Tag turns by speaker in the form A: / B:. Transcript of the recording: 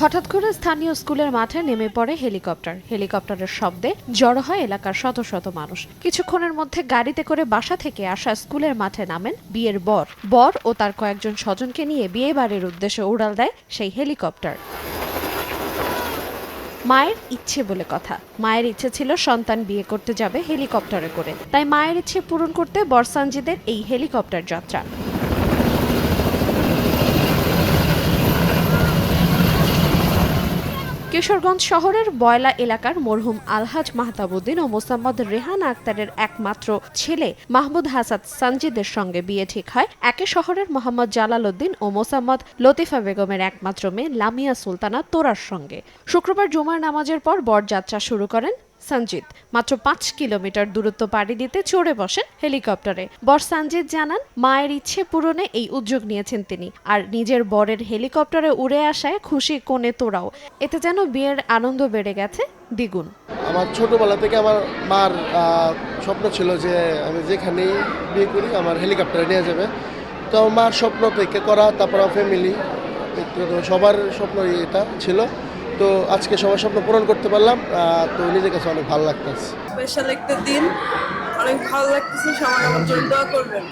A: হঠাৎ করে স্থানীয় স্কুলের মাঠে নেমে পড়ে হেলিকপ্টার। হেলিকপ্টারের শব্দে জড়ো হয় এলাকার শত শত মানুষ। কিছুক্ষণের মধ্যে গাড়িতে করে বাসা থেকে আসা স্কুলের মাঠে নামেন বিয়ের বর ও তার কয়েকজন স্বজনকে নিয়ে বিয়ে বাড়ির উদ্দেশ্যে উড়াল দেয় সেই হেলিকপ্টার। মায়ের ইচ্ছে বলে কথা। মায়ের ইচ্ছে ছিল সন্তান বিয়ে করতে যাবে হেলিকপ্টারে করে, তাই মায়ের ইচ্ছে পূরণ করতে বর সানজিদের এই হেলিকপ্টার যাত্রা। কিশোরগঞ্জ শহরের বয়লা এলাকার মরহুম আলহাজ মাহতাবউদ্দিন ও মোসাম্মদ রেহানা আক্তারের একমাত্র ছেলে মাহমুদ হাসান সানজিদের সঙ্গে বিয়ে ঠিক হয় একই শহরের মোহাম্মদ জালাল উদ্দিন ও মোসাম্মদ লতিফা বেগমের একমাত্র মেয়ে লামিয়া সুলতানা তোরার সঙ্গে। শুক্রবার জুমার নামাজের পর বরযাত্রা শুরু করেন সঞ্জিত। মাত্র ৫ কিলোমিটার দূরত্ব পাড়ি দিতে চড়ে বসেন হেলিকপ্টারে। বর সঞ্জিত জানান, মায়ের ইচ্ছে পূরণে এই উদ্যোগ নিয়েছেন তিনি, আর নিজের বরের হেলিকপ্টারে উড়ে আসায় খুশি কনে তোরাও। এতে যেন বিয়ের আনন্দ বেড়ে গেছে দ্বিগুণ।
B: আমার ছোটবেলা থেকে আমার মার স্বপ্ন ছিল যে আমি যেখানেই বিয়ে করি আমার হেলিকপ্টারে নিয়ে যাবে। তো মার স্বপ্ন অপেক্ষা করা, তারপর ফ্যামিলি, সবার স্বপ্ন এটা ছিল। তো আজকে সবার স্বপ্ন পূরণ করতে পারলাম, তো নিজের কাছে অনেক ভালো লাগতেছে।
C: স্পেশাল একটা দিন, অনেক ভালো লাগতেছে। সবাই আমার জন্য দোয়া করবেন।